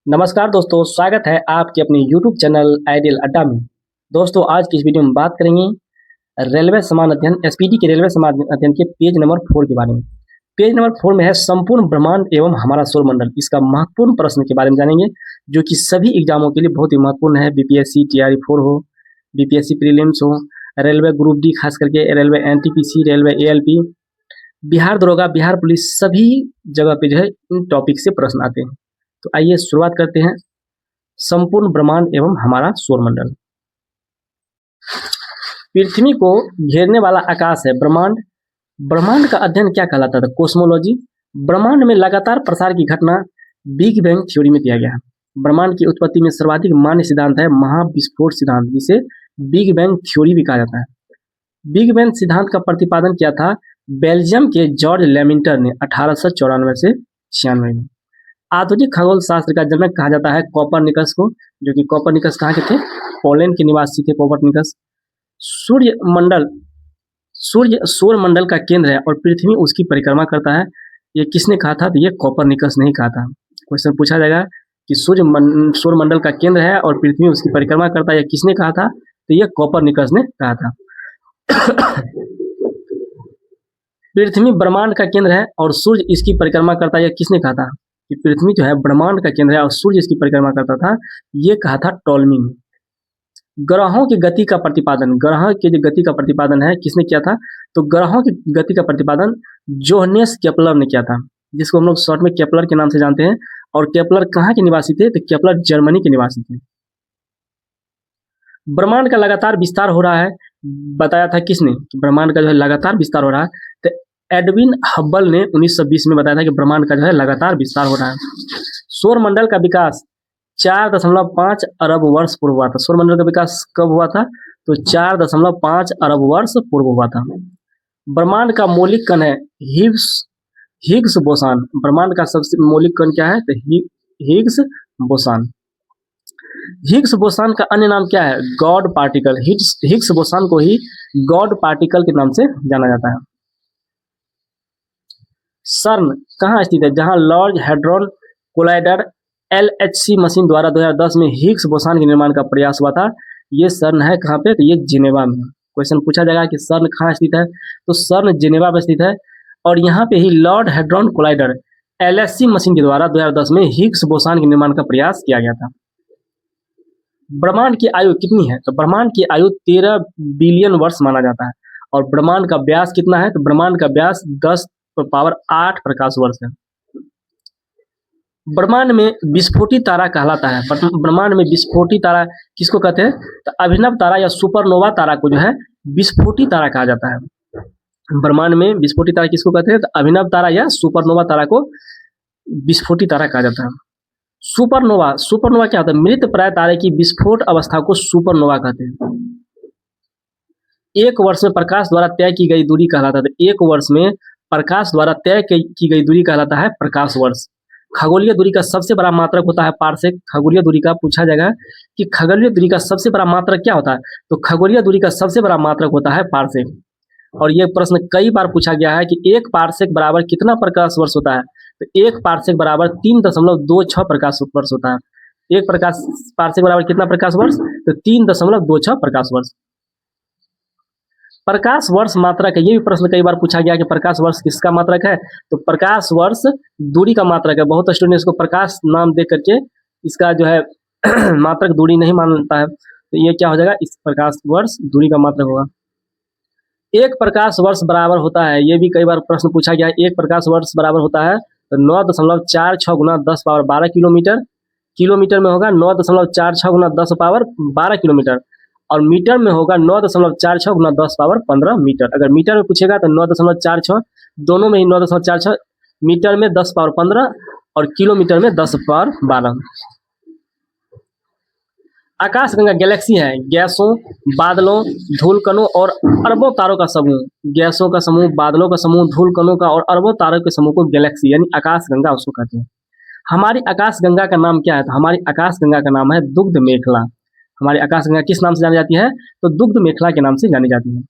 नमस्कार दोस्तों, स्वागत है आपके अपने यूट्यूब चैनल आइडियल अड्डा में। दोस्तों, आज की इस वीडियो में बात करेंगे रेलवे समान अध्ययन एसपीटी के रेलवे समान अध्ययन के पेज नंबर 4 के बारे में। पेज नंबर 4 में है संपूर्ण ब्रह्मांड एवं हमारा सौरमंडल। इसका महत्वपूर्ण प्रश्न के बारे में जानेंगे जो कि सभी एग्जामों के लिए बहुत ही महत्वपूर्ण है। बीपीएससी टीआरई 4 हो, बीपीएससी प्रीलिम्स हो, रेलवे ग्रुप डी, खास करके railway NTPC, railway ALP, Bihar दरोगा, बिहार पुलिस, सभी जगह पे जो है इन टॉपिक से प्रश्न आते हैं। तो आइए शुरुआत करते हैं। संपूर्ण ब्रह्मांड एवं हमारा सौरमंडल। पृथ्वी को घेरने वाला आकाश है ब्रह्मांड। ब्रह्मांड का अध्ययन क्या कहलाता था? कोस्मोलॉजी। ब्रह्मांड में लगातार प्रसार की घटना बिग बैंग थ्योरी में दिया गया है। ब्रह्मांड की उत्पत्ति में सर्वाधिक मान्य सिद्धांत है महाविस्फोट सिद्धांत, जिसे बिग बैंग थ्योरी भी कहा जाता है। बिग बैंग सिद्धांत का प्रतिपादन किया था बेल्जियम के जॉर्ज लेमिंटर ने 1894 से 96 में। आधुनिक खगोल शास्त्र का जनक कहा जाता है कोपरनिकस को, जो कि कोपरनिकस कहाँ के थे? पोलैंड के निवासी थे कोपरनिकस। सूर्य सौरमंडल का केंद्र है और पृथ्वी उसकी परिक्रमा करता है। ये किसने कहा था? तो ये कोपरनिकस ने ही कहा था। क्वेश्चन पूछा जाएगा कि सौरमंडल का केंद्र है और पृथ्वी उसकी परिक्रमा करता है, ये किसने कहा था? तो ये कोपरनिकस ने कहा था। पृथ्वी ब्रह्मांड का केंद्र है और सूर्य इसकी परिक्रमा करता है, यह किसने कहा था? कि पृथ्वी जो है ब्रह्मांड का केंद्र है और सूर्य इसकी परिक्रमा करता था, ये कहा था टॉलमी ने। ग्रहों की गति का प्रतिपादन, ग्रहों की जो गति का प्रतिपादन है किसने किया था? तो ग्रहों की गति का प्रतिपादन जोहन्नेस केपलर ने किया था, जिसको हम लोग शॉर्ट में केपलर के नाम से जानते हैं। और केपलर कहाँ के निवासी थे? तो केपलर जर्मनी के निवासी थे। ब्रह्मांड का लगातार विस्तार हो रहा है, बताया था किसने? कि ब्रह्मांड का जो है लगातार विस्तार हो रहा है। तो एडविन हब्बल ने 1920 में बताया था कि ब्रह्मांड का जो है लगातार विस्तार हो रहा है। सौरमंडल का विकास 4.5 अरब वर्ष पूर्व हुआ था। सौरमंडल का विकास कब हुआ था? तो 4.5 अरब वर्ष पूर्व हुआ था। ब्रह्मांड का मौलिक कण है हिग्स बोसान। ब्रह्मांड का सबसे मौलिक कण क्या है? तो हिग्स बोसान। हिग्स बोसान का अन्य नाम क्या है? God particle. हिग्स बोसान को ही गॉड पार्टिकल के नाम से जाना जाता है। सर्न कहाँ स्थित है? जहां large hadron collider LHC machine द्वारा 2010 में हिग्स बोसान के निर्माण का प्रयास हुआ था। ये सर्न है कहाँ पे? तो ये जिनेवा में। क्वेश्चन पूछा जाएगा कि सर्न कहाँ स्थित है? तो सर्न जिनेवा में स्थित है और यहाँ पे ही large hadron collider LHC machine के द्वारा 2010 में हिग्स बोसान के निर्माण का प्रयास किया गया था। ब्रह्मांड की आयु कितनी है? तो ब्रह्मांड की आयु 13 बिलियन वर्ष माना जाता है। और ब्रह्मांड का व्यास कितना है? तो ब्रह्मांड का व्यास 10⁸ प्रकाश वर्ष है। ब्रह्मांड में विस्फोटी तारा कहलाता है। ब्रह्मांड में विस्फोटी तारा किसको कहते हैं? तो अभिनव तारा या सुपरनोवा तारा को जो है विस्फोटी तारा कहा जाता है। ब्रह्मांड में विस्फोटी तारा किसको कहते हैं? तो अभिनव तारा या सुपरनोवा तारा को विस्फोटी तारा कहा जाता है। सुपरनोवा क्या होता है? मृत प्राय तारे की विस्फोट अवस्था को सुपरनोवा कहते हैं। एक वर्ष में प्रकाश द्वारा तय की गई दूरी कहलाता है। तो एक वर्ष में प्रकाश द्वारा तय की गई दूरी कहलाता है प्रकाश वर्ष। खगोलीय दूरी का सबसे बड़ा मात्रक होता है पारसेक। खगोलीय दूरी का पूछा जाएगा कि खगोलीय दूरी का सबसे बड़ा मात्रक क्या होता है? तो खगोलीय दूरी का सबसे बड़ा मात्रक होता है पारसेक। और ये प्रश्न कई बार पूछा गया है कि एक पारसेक बराबर कितना प्रकाश वर्ष होता है? तो एक पारसेक बराबर 3.26 प्रकाश वर्ष होता है। एक पारसेक बराबर कितना प्रकाश वर्ष? तो 3.26 प्रकाश वर्ष। प्रकाश वर्ष मात्रक है, ये भी प्रश्न कई बार पूछा गया कि प्रकाश वर्ष किसका मात्रक है? तो प्रकाश वर्ष दूरी का मात्रक है। बहुत स्टूडेंट इसको प्रकाश नाम दे करके इसका जो है मात्रक दूरी नहीं मानता है। तो ये क्या हो जाएगा? इस प्रकाश वर्ष दूरी का मात्रक होगा। एक प्रकाश वर्ष बराबर होता है, ये भी कई बार प्रश्न पूछा गया है। एक प्रकाश वर्ष बराबर होता है तो 9.46 गुना 10⁻12 किलोमीटर। किलोमीटर में होगा 9.46 गुना 10⁻12 किलोमीटर। और मीटर में होगा 9.46 गुना 10⁻15 मीटर। अगर मीटर में पूछेगा तो 9.46, दोनों में ही 9.46, मीटर में 10⁻15 और किलोमीटर में 10⁻12। आकाशगंगा गैलेक्सी है गैसों, बादलों, धूलकणों और अरबों तारों का समूह। गैसों का समूह, बादलों का समूह, धूलकणों का और अरबों तारों के समूह को गैलेक्सी यानी आकाशगंगा उसको कहते हैं। हमारी आकाशगंगा का नाम क्या है? तो हमारी आकाशगंगा का नाम है दुग्ध मेखला। हमारी आकाशगंगा किस नाम से जानी जाती है? तो दुग्ध मेखला के नाम से जानी जाती है।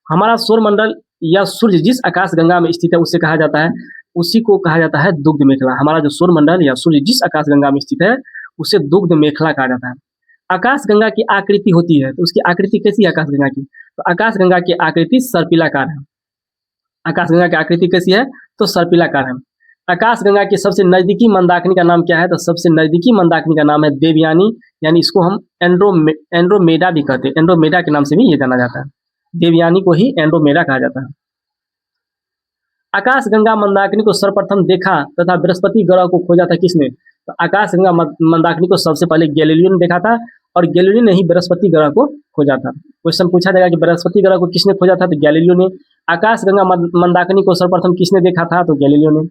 हमारा सौरमंडल या सूर्य जिस आकाशगंगा में स्थित है उसे कहा जाता है, उसी को कहा जाता है दुग्ध मेखला। हमारा जो सौरमंडल या सूर्य जिस आकाशगंगा में स्थित है उसे दुग्ध मेखला कहा जाता है। आकाशगंगा की आकृति होती है, तो उसकी आकृति कैसी है आकाशगंगा की? तो आकाशगंगा की आकृति सर्पिलाकार है। आकाशगंगा की आकृति कैसी है? तो सर्पिलाकार है। आकाशगंगा की सबसे नजदीकी मंदाकिनी का नाम क्या है? तो सबसे नजदीकी मंदाकिनी का नाम है देवयानी, यानी इसको हम एंड्रोमेडा भी कहते हैं। एंड्रोमेडा के नाम से भी ये जाना जाता है। देवयानी को ही एंड्रोमेडा कहा जाता है। आकाशगंगा मंदाकिनी को सर्वप्रथम देखा तथा बृहस्पति ग्रह को खोजा था किसने? तो आकाशगंगा मंदाकिनी को सबसे पहले गैलीलियो ने देखा था, और गैलीलियो ने ही बृहस्पति ग्रह को खोजा था। क्वेश्चन पूछा जाएगा कि बृहस्पति ग्रह को किसने खोजा था? तो गैलीलियो ने। आकाशगंगा मंदाकिनी को सर्वप्रथम किसने देखा था? तो गैलीलियो ने।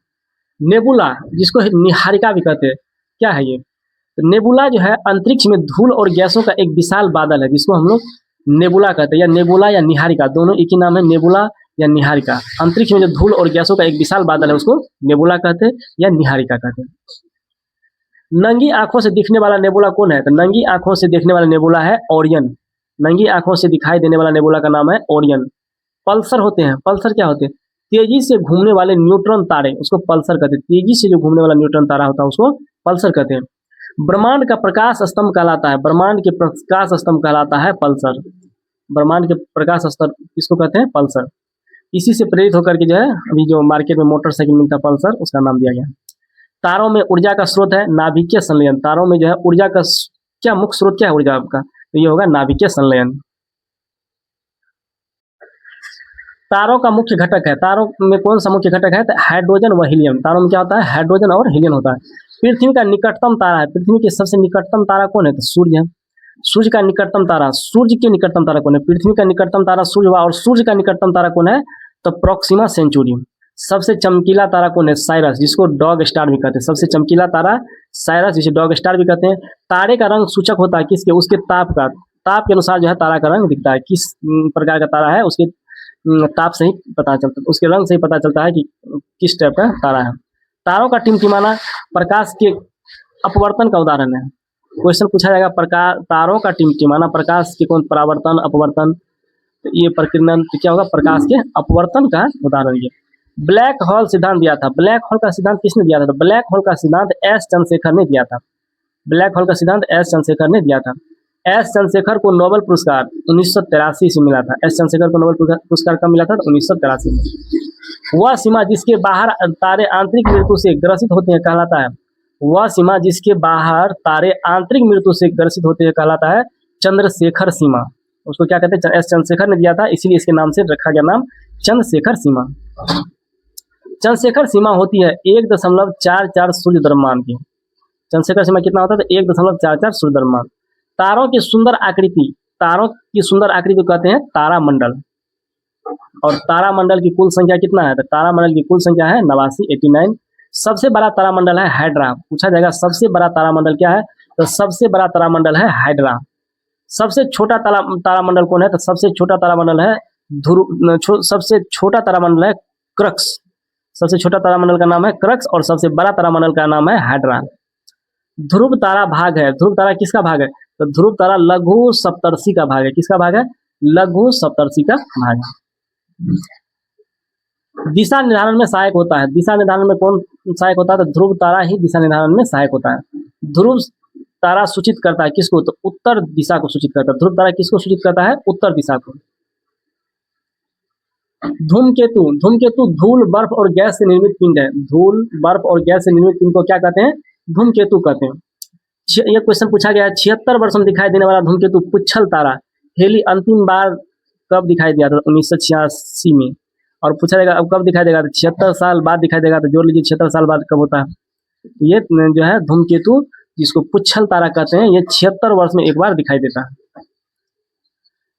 नेबुला, जिसको निहारिका भी कहते हैं, क्या है ये? तो नेबुला जो है अंतरिक्ष में धूल और गैसों का एक विशाल बादल है, जिसको हम लोग नेबुला कहते हैं, या नेबुला या निहारिका, दोनों एक ही नाम है, नेबुला या निहारिका। अंतरिक्ष में जो धूल और गैसों का एक विशाल बादल है उसको नेबुला कहते हैं या निहारिका कहते हैं। नंगी आंखों से दिखने वाला नेबुला कौन है? तो नंगी आंखों से देखने वाला नेबुला है ओरियन। नंगी आंखों से दिखाई देने वाला नेबुला का नाम है ओरियन। पल्सर होते हैं, पल्सर क्या होते हैं? तेजी से घूमने वाले न्यूट्रॉन तारे, उसको पल्सर कहते हैं। तेजी से जो घूमने वाला न्यूट्रॉन तारा होता है उसको पल्सर कहते हैं। ब्रह्मांड का प्रकाश स्तंभ कहलाता है, ब्रह्मांड के प्रकाश स्तंभ कहलाता है पल्सर। ब्रह्मांड के प्रकाश स्तंभ किसको कहते हैं? पल्सर। इसी से प्रेरित होकर के जो है अभी जो मार्केट में मोटरसाइकिल मिलता है पल्सर, उसका नाम दिया गया है। तारों में ऊर्जा का स्रोत है नाभिकीय संलयन। तारों में जो है ऊर्जा का क्या मुख्य स्रोत क्या है ऊर्जा आपका? तो ये होगा नाभिकीय संलयन। तारों का मुख्य घटक है, तारों में कौन सा मुख्य घटक है? तो हाइड्रोजन व हीलियम। तारों में क्या होता है? हाइड्रोजन और हीलियम होता है। पृथ्वी का निकटतम तारा है, पृथ्वी के सबसे निकटतम तारा कौन है? तो सूर्य है। सूर्य का निकटतम तारा, सूर्य के निकटतम तारा कौन है? पृथ्वी का निकटतम तारा सूर्य हुआ, और सूर्य का निकटतम तारा कौन है? तो प्रोक्सिमा सेंचुरी। सबसे चमकीला तारा कौन है? साइरस, जिसको डॉग स्टार भी कहते हैं। सबसे चमकीला तारा साइरस, जिसे डॉग स्टार भी कहते हैं। तारे का रंग सूचक होता है किसके? उसके ताप का। ताप के अनुसार जो है तारा का रंग दिखता है। किस प्रकार का तारा है उसके ताप से ही पता चलता है, उसके रंग से ही पता चलता है कि किस टाइप का तारा है। तारों का टिमटिमाना प्रकाश के अपवर्तन का उदाहरण है। क्वेश्चन पूछा जाएगा प्रकाश, तारों का टिमटिमाना प्रकाश के कौन? परावर्तन, अपवर्तन, तो ये प्रकीर्णन, तो क्या होगा? प्रकाश के अपवर्तन का उदाहरण। ये ब्लैक होल सिद्धांत दिया था। ब्लैक होल का सिद्धांत किसने दिया था? तो ब्लैक होल का सिद्धांत एस चंद्रशेखर ने दिया था। ब्लैक होल का सिद्धांत एस चंद्रशेखर ने दिया था। एस चंद्रशेखर को नोबेल पुरस्कार 1983 से मिला था। एस चंद्रशेखर को नोबेल पुरस्कार कब मिला था? तो 1983 में। वह सीमा जिसके बाहर तारे आंतरिक मृत्यु से ग्रसित होते हैं कहलाता है, वह सीमा जिसके बाहर तारे आंतरिक मृत्यु से ग्रसित होते हैं कहलाता है चंद्रशेखर सीमा। उसको क्या कहते हैं? एस चंद्रशेखर ने दिया था, इसीलिए इसके नाम से रखा गया नाम चंद्रशेखर सीमा। चंद्रशेखर सीमा होती है 1.44 सूर्य द्रव्यमान की। चंद्रशेखर सीमा कितना होता है? तो 1.44 सूर्य द्रव्यमान। तारों की सुंदर आकृति, तारों की सुंदर आकृति कहते हैं तारामंडल। और तारामंडल की कुल संख्या कितना है? तो तारामंडल की कुल संख्या है 89। सबसे बड़ा तारामंडल है हाइड्रा। पूछा जाएगा सबसे बड़ा तारामंडल क्या है? तो सबसे बड़ा तारामंडल है हाइड्रा। सबसे छोटा तारामंडल कौन है? तो सबसे छोटा तारामंडल है सबसे छोटा तारामंडल है क्रक्स। सबसे छोटा तारामंडल का नाम है क्रक्स, और सबसे बड़ा तारामंडल का नाम है हाइड्रा। ध्रुव तारा भाग है। ध्रुव तारा किसका भाग है? तो ध्रुव तारा लघु सप्तर्षि का भाग है। किसका भाग है? लघु सप्तर्षि का भाग है। दिशा निर्धारण में सहायक होता है। दिशा निर्धारण में कौन सहायक होता है? तो ध्रुव तारा ही दिशा निर्धारण में सहायक होता है। ध्रुव तारा सूचित करता है किसको? तो उत्तर दिशा को सूचित करता है। ध्रुव तारा किसको सूचित करता है? उत्तर दिशा को। धूमकेतु, धूमकेतु धूल, बर्फ और गैस से निर्मित पिंड है। धूल, बर्फ और गैस से निर्मित पिंड को क्या कहते हैं? धूमकेतु कहते हैं। ये क्वेश्चन पूछा गया है 76 वर्ष में दिखाई देने वाला धूमकेतु पुच्छल तारा हेली अंतिम बार कब दिखाई दिया था? 1986 में। और पूछा जाएगा अब कब दिखाई देगा? तो 76 साल बाद दिखाई देगा। तो जोड़ लीजिए 76 साल बाद कब होता है? ये जो है धूमकेतु, जिसको पुच्छल तारा कहते हैं, ये 76 वर्ष में एक बार दिखाई देता है।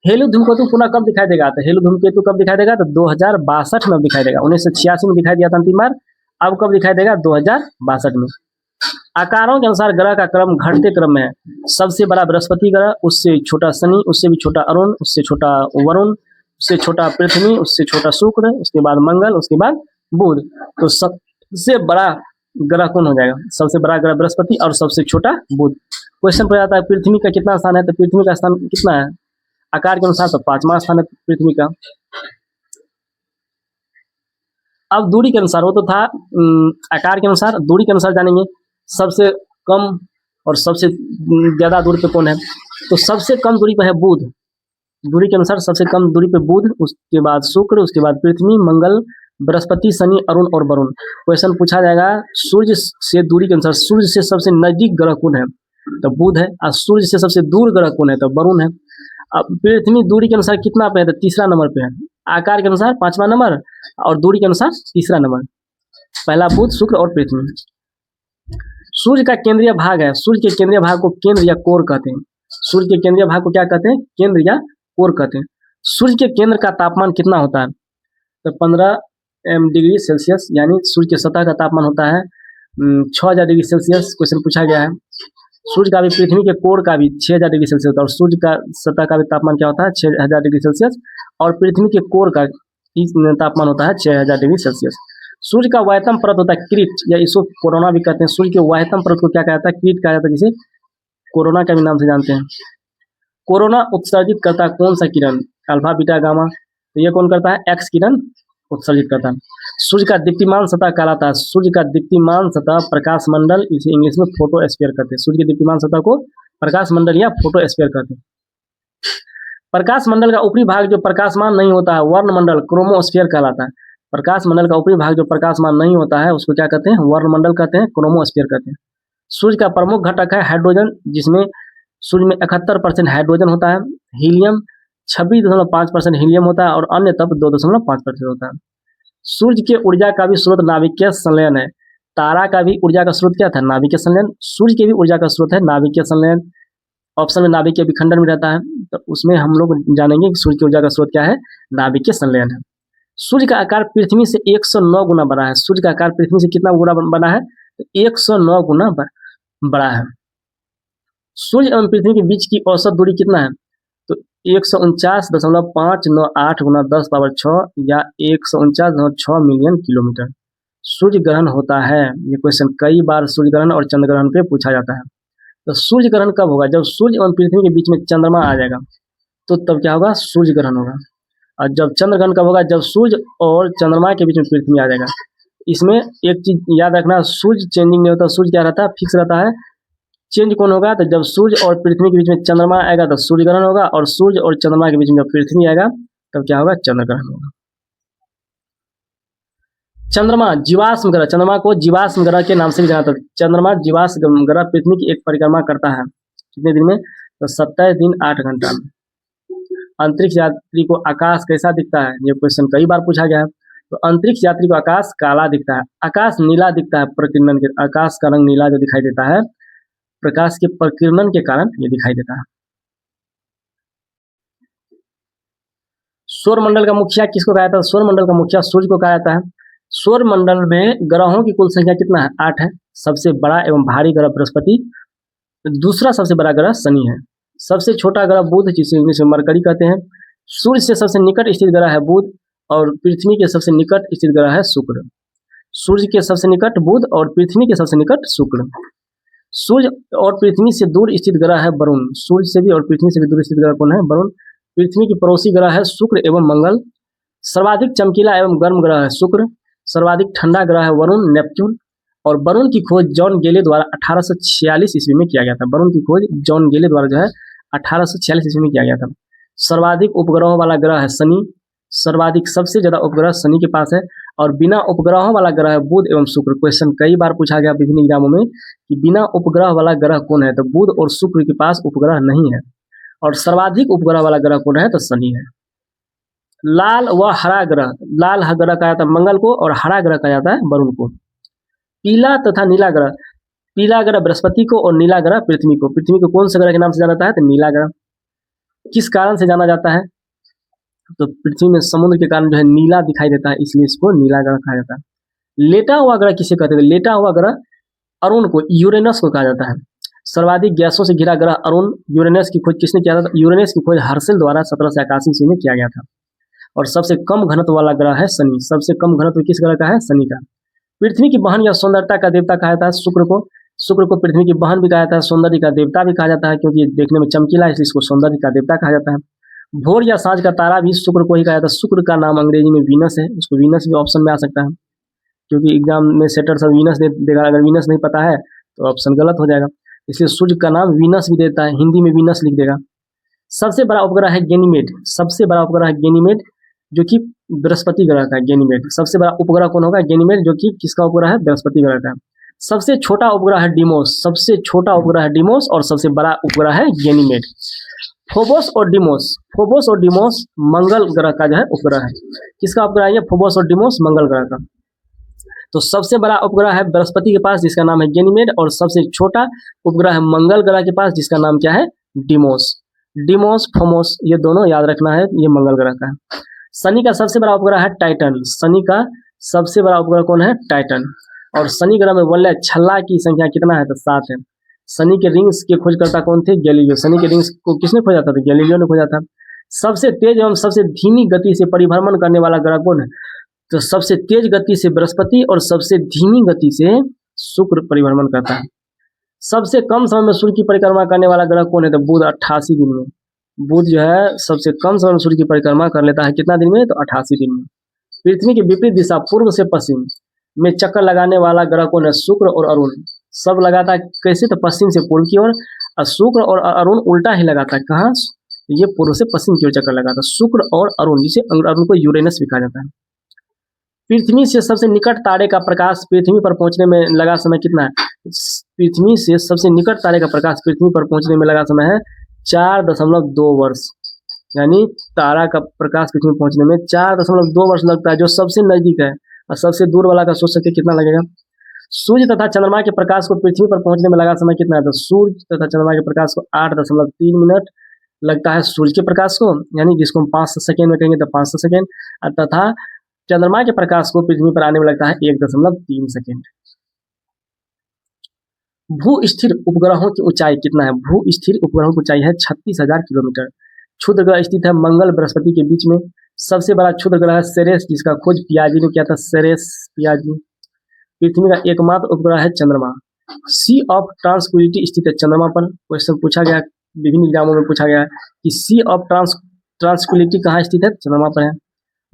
हेलु धूमकेतु पुनः कब दिखाई देगा? तो हेलु धूमकेतु कब दिखाई देगा? तो 2062 में दिखाई देगा। 1986 में दिखाई दिया था अंतिम बार, अब कब दिखाई देगा? 2062 में। आकारों के अनुसार ग्रह का क्रम घटते क्रम में है। सबसे बड़ा बृहस्पति ग्रह, उससे छोटा शनि, उससे भी छोटा अरुण, उससे छोटा वरुण, उससे छोटा पृथ्वी, उससे छोटा शुक्र, उसके बाद मंगल, उसके बाद बुध। तो सबसे बड़ा ग्रह कौन हो जाएगा? सबसे बड़ा ग्रह बृहस्पति और सबसे छोटा बुध। क्वेश्चन पूछा जाता है पृथ्वी का कितना स्थान है? तो पृथ्वी का स्थान कितना है आकार के अनुसार? तो 5वां स्थान है पृथ्वी का। अब दूरी के अनुसार, वो तो था आकार के अनुसार, दूरी के अनुसार जानेंगे। सबसे कम और सबसे ज़्यादा दूरी पे कौन है? तो सबसे कम दूरी पे है बुध। दूरी के अनुसार सबसे कम दूरी पे बुध, उसके बाद शुक्र, उसके बाद पृथ्वी, मंगल, बृहस्पति, शनि, अरुण और वरुण। क्वेश्चन पूछा जाएगा सूर्य से दूरी के अनुसार सूर्य से सबसे नजदीक ग्रह कौन है? तो बुध है। और सूर्य से सबसे दूर ग्रह कौन है? तो वरुण है। अब पृथ्वी दूरी के अनुसार कितना पे है? तो तीसरा नंबर पे है। आकार के अनुसार पांचवा नंबर और दूरी के अनुसार तीसरा नंबर। पहला बुध, शुक्र और पृथ्वी। सूर्य का केंद्रीय भाग है। सूर्य के केंद्रीय भाग को केंद्र या कोर कहते हैं। सूर्य के केंद्रीय भाग को क्या कहते हैं? केंद्र या कोर कहते हैं। सूर्य के केंद्र का तापमान कितना होता है? तो 15 डिग्री सेल्सियस, यानी सूर्य के सतह का तापमान होता है 6000 डिग्री सेल्सियस। क्वेश्चन पूछा गया है। सूर्य का भी, पृथ्वी के कोर का भी 6000 डिग्री सेल्सियस होता है, और सूर्य का सतह का भी तापमान क्या होता है? 6000 डिग्री सेल्सियस। और पृथ्वी के कोर का तापमान होता है 6000 डिग्री सेल्सियस। सूर्य का वायतम परत होता है क्रीट, या इसको कोरोना भी कहते हैं। सूर्य के वायतम परत को क्या कहता है? क्रीट कहा जाता है, जिसे कोरोना के भी नाम से जानते हैं। कोरोना उत्सर्जित करता है कौन सा किरण? Alpha, beta, gamma. तो ये कौन करता है? एक्स किरण उत्सर्जित करता है। सूर्य का दीप्तिमान सतह कहलाता है। सूर्य का दीप्तिमान सतह प्रकाश मंडल, इसे इंग्लिश में फोटोस्फीयर कहते हैं। सूर्य के दीप्तिमान सतह को प्रकाश मंडल या फोटोस्फीयर कहते हैं। प्रकाश मंडल का ऊपरी भाग जो प्रकाशमान नहीं होता है, वर्णमंडल, क्रोमोस्फीयर कहलाता है। प्रकाश मंडल का ऊपरी भाग जो प्रकाशमान नहीं होता है, उसको क्या कहते हैं? वर्णमंडल कहते हैं, क्रोमोस्फीयर कहते हैं। सूर्य का प्रमुख घटक है हाइड्रोजन, जिसमें सूर्य में 71% हाइड्रोजन होता है। हीलियम 26.5% हीलियम होता है, और अन्य तत्व 2.5% होता है। सूर्य के ऊर्जा का भी स्रोत नाभिकीय संलयन है। तारा का भी ऊर्जा का स्रोत क्या था? नाभिकीय संलयन। सूर्य के भी ऊर्जा का स्रोत है नाभिकीय संलयन। ऑप्शन में नाभिकीय विखंडन में रहता है, तो उसमें हम लोग जानेंगे कि सूर्य की ऊर्जा का स्रोत क्या है? नाभिकीय संलयन है। सूर्य का आकार पृथ्वी से 109 गुना बड़ा है। सूर्य का आकार पृथ्वी से कितना गुना बड़ा है? तो 109 गुना बड़ा है। सूर्य एवं पृथ्वी के बीच की औसत दूरी कितना है? तो 149.598 गुना 10 पावर 6, या 149.6 मिलियन किलोमीटर सूर्य ग्रहण होता है। ये क्वेश्चन कई बार सूर्य ग्रहण और चंद्र ग्रहण पे पूछा जाता है। तो सूर्य ग्रहण कब होगा? जब सूर्य एवं पृथ्वी के बीच में चंद्रमा आ जाएगा, तो तब क्या होगा? सूर्य ग्रहण होगा। और जब चंद्र ग्रहण कब होगा? जब सूर्य और चंद्रमा के बीच में पृथ्वी आ जाएगा। इसमें एक चीज याद रखना, सूर्य चेंजिंग नहीं होता। सूर्य क्या रहता है? फिक्स रहता है। चेंज कौन होगा? तो जब सूर्य और पृथ्वी के बीच में चंद्रमा आएगा तो सूर्य ग्रहण होगा, और सूर्य और चंद्रमा के बीच में जब पृथ्वी आएगा तब क्या होगा? चंद्र ग्रहण होगा। चंद्रमा जीवाश्म ग्रह, चंद्रमा को जीवाश्म ग्रह के नाम से भी जाना जाता है। चंद्रमा जीवाश्म ग्रह पृथ्वी की एक परिक्रमा करता है कितने दिन में? तो 27 दिन 8 घंटा में। अंतरिक्ष यात्री को आकाश कैसा दिखता है? ये क्वेश्चन कई बार पूछा गया है। तो अंतरिक्ष यात्री को आकाश काला दिखता है। आकाश नीला दिखता है प्रकीर्णन के, आकाश का रंग नीला जो दिखाई देता है, प्रकाश के प्रकीर्णन के कारण ये दिखाई देता है। सौर मंडल का मुखिया किसको कहा जाता है? सौर मंडल का मुखिया सूर्य को कहा जाता है। सौर मंडल में ग्रहों की कुल संख्या कितना है? 8 है। सबसे बड़ा एवं भारी ग्रह बृहस्पति, दूसरा सबसे बड़ा ग्रह शनि है। सबसे छोटा ग्रह बुध, जिसे इंग्लिश में मरकरी कहते हैं। सूर्य से सबसे निकट स्थित ग्रह है बुध, और पृथ्वी के सबसे निकट स्थित ग्रह है शुक्र। सूर्य के सबसे निकट बुध और पृथ्वी के सबसे निकट शुक्र। सूर्य और पृथ्वी से दूर स्थित ग्रह है वरुण। सूर्य से भी और पृथ्वी से भी दूर स्थित ग्रह कौन है? वरुण। पृथ्वी की पड़ोसी ग्रह है शुक्र एवं मंगल। सर्वाधिक चमकीला एवं गर्म ग्रह है शुक्र। सर्वाधिक ठंडा ग्रह है वरुण, नेपच्यून। और वरुण की खोज जॉन गेले द्वारा 1846 ईस्वी में किया गया था। वरुण की खोज जॉन गेले द्वारा जो है 1846 ईस्वी में किया गया था। सर्वाधिक उपग्रहों वाला ग्रह है शनि। सर्वाधिक सबसे ज्यादा उपग्रह शनि के पास है, और बिना उपग्रहों वाला ग्रह है बुध एवं शुक्र। क्वेश्चन कई बार पूछा गया विभिन्न एग्जामों में कि बिना उपग्रह वाला ग्रह कौन है? तो बुध और शुक्र के पास उपग्रह नहीं है। और सर्वाधिक उपग्रह वाला ग्रह कौन है? तो शनि है। लाल व हरा ग्रह, लाल ग्रह कहा जाता है मंगल को, और हरा ग्रह कहा जाता है वरुण को। पीला तथा नीला ग्रह, पीला ग्रह बृहस्पति को और नीला ग्रह पृथ्वी को। पृथ्वी को कौन सा ग्रह के नाम से जाना जाता है? तो नीला ग्रह। किस कारण से जाना जाता है? तो पृथ्वी में समुद्र के कारण जो है नीला दिखाई देता है, इसलिए इसको नीला ग्रह कहा जाता है। लेटा हुआ ग्रह किसे कहते हैं? लेटा हुआ ग्रह अरुण को, यूरेनस को कहा जाता है। सर्वाधिक गैसों से घिरा ग्रह अरुण। यूरेनस की खोज किसने किया था? यूरेनस की खोज हर्शल द्वारा 1781 ईस्वी में किया गया था। और सबसे कम घनत्व वाला ग्रह है शनि। सबसे कम घनत्व किस ग्रह का है? शनि का। पृथ्वी की बहन या सौंदर्यता का देवता कहा जाता है शुक्र को। शुक्र को पृथ्वी की बहन भी कहा जाता है, सौंदर्य का देवता भी कहा जाता है, क्योंकि देखने में चमकीला है, इसलिए इसको सौंदर्य का देवता कहा जाता है। भोर या साँझ का तारा भी शुक्र को ही कहा जाता है। शुक्र का नाम अंग्रेजी में वीनस है, उसको वीनस भी ऑप्शन में आ सकता है, क्योंकि एग्जाम में सेटर सब वीनस देगा। अगर वीनस नहीं पता है तो ऑप्शन गलत हो जाएगा। इसलिए सूर्य का नाम वीनस भी देता है, हिंदी में वीनस लिख देगा। सबसे बड़ा उपग्रह है गैनीमेड, सबसे बड़ा उपग्रह है गैनीमेड, जो कि बृहस्पति ग्रह का है। गैनीमेड सबसे बड़ा उपग्रह कौन होगा? गैनीमेड, जो कि किसका उपग्रह है? बृहस्पति ग्रह का। सबसे छोटा उपग्रह है डिमोस, सबसे छोटा उपग्रह है डिमोस और सबसे बड़ा उपग्रह है गैनीमेड। फोबोस और डिमोस, फोबोस और डिमोस मंगल ग्रह का जो है उपग्रह है। किसका उपग्रह है? फोबोस और डिमोस मंगल ग्रह का। तो सबसे बड़ा उपग्रह है बृहस्पति के पास जिसका नाम है गैनीमेड, और सबसे छोटा उपग्रह है मंगल ग्रह के पास जिसका नाम क्या है? डिमोस। डिमोस, फोमोस ये दोनों याद रखना है, ये मंगल ग्रह का है। शनि का सबसे बड़ा उपग्रह है टाइटन, शनि का सबसे बड़ा उपग्रह कौन है? टाइटन। और शनि ग्रह में वलय छल्ला की संख्या कितना है? तो 7 है। शनि के रिंग्स के खोजकर्ता कौन थे? गैलीलियो। शनि के रिंग्स को किसने खोजा था? तो गैलीलियो ने खोजा था। सबसे तेज एवं सबसे धीमी गति से परिभ्रमण करने वाला ग्रह कौन है? तो सबसे तेज गति से बृहस्पति और सबसे धीमी गति से शुक्र परिभ्रमण करता है। सबसे कम समय में सूर्य की परिक्रमा करने वाला ग्रह कौन है? तो बुध, 88 दिन में। बुध जो है सबसे कम समय में सूर्य की परिक्रमा कर लेता है, कितना दिन में? तो 88 दिन में। पृथ्वी की विपरीत दिशा पूर्व से पश्चिम में चक्कर लगाने वाला ग्रह कौन है? शुक्र और अरुण। सब लगाता है कैसे? तो पश्चिम से पूर्व की ओर, और शुक्र और अरुण उल्टा ही लगाता है। कहाँ? ये पूर्व से पश्चिम की ओर चक्कर लगाता है, शुक्र और अरुण, जिसे अरुण को यूरेनस भी कहा जाता है। पृथ्वी से सबसे निकट तारे का प्रकाश पृथ्वी पर पहुंचने में लगा समय कितना है? पृथ्वी से सबसे निकट तारे का प्रकाश पृथ्वी पर पहुंचने में लगा समय है 4.2 वर्ष। यानी तारा का प्रकाश पृथ्वी पहुंचने में 4.2 वर्ष लगता है, जो सबसे नजदीक है। और सबसे दूर वाला का सोच सकते कितना लगेगा? सूर्य तथा चंद्रमा के प्रकाश को पृथ्वी पर पहुंचने में लगा समय कितना है? तो सूर्य तथा चंद्रमा के प्रकाश को 8.3 मिनट लगता है सूर्य के प्रकाश को, यानी जिसको हम 500 सेकेंड में कहेंगे तो 500 सेकेंड, तथा चंद्रमा के प्रकाश को पृथ्वी पर आने में लगता है 1.3 सेकेंड। भू स्थिर उपग्रहों की ऊंचाई कितना है? भू स्थिर उपग्रहों की ऊंचाई है 36,000 किलोमीटर। क्षुद्र ग्रह स्थित है मंगल बृहस्पति के बीच में। सबसे बड़ा क्षुद्र ग्रह है सेरेस, जिसका खोज पियाजी ने किया था, सेरेस पियाजी। पृथ्वी का एकमात्र उपग्रह है चंद्रमा। सी ऑफ ट्रांसक्विलिटी स्थित है चंद्रमा पर। क्वेश्चन पूछा गया, विभिन्न एग्जामों में पूछा गया कि सी ऑफ ट्रांसक्विलिटी कहाँ स्थित है? चंद्रमा पर है।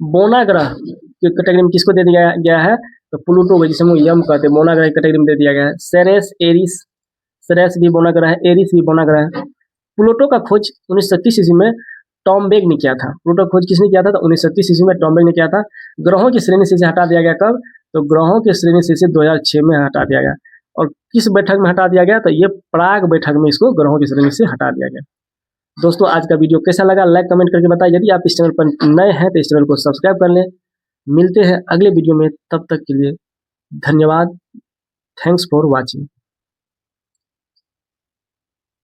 बोना ग्रह की कैटेगरी में किसको दे दिया गया है? तो प्लूटो, जिसे हम यम कहते हैं, बोना ग्रह कैटेगरी में दे दिया गया है। सेरेस, एरिस, सेरेस भी बोना ग्रह है, एरिस भी बोना ग्रह है। प्लूटो का खोज 1930 ईस्वी में टॉमबेग ने किया था। प्लूटो खोज किसने किया था? तो 1930 ईस्वी में टॉमबेग ने किया था। ग्रहों की श्रेणी से इसे हटा दिया गया कब? तो ग्रहों की श्रेणी से इसे 2006 में हटा दिया गया। और किस बैठक में हटा दिया गया? तो ये प्राग बैठक में इसको ग्रहों की श्रेणी से हटा दिया गया। दोस्तों आज का वीडियो कैसा लगा लाइक कमेंट करके बताएं। यदि आप इस चैनल पर नए हैं तो इस चैनल को सब्सक्राइब कर लें। मिलते हैं अगले वीडियो में, तब तक के लिए धन्यवाद। Thanks for watching.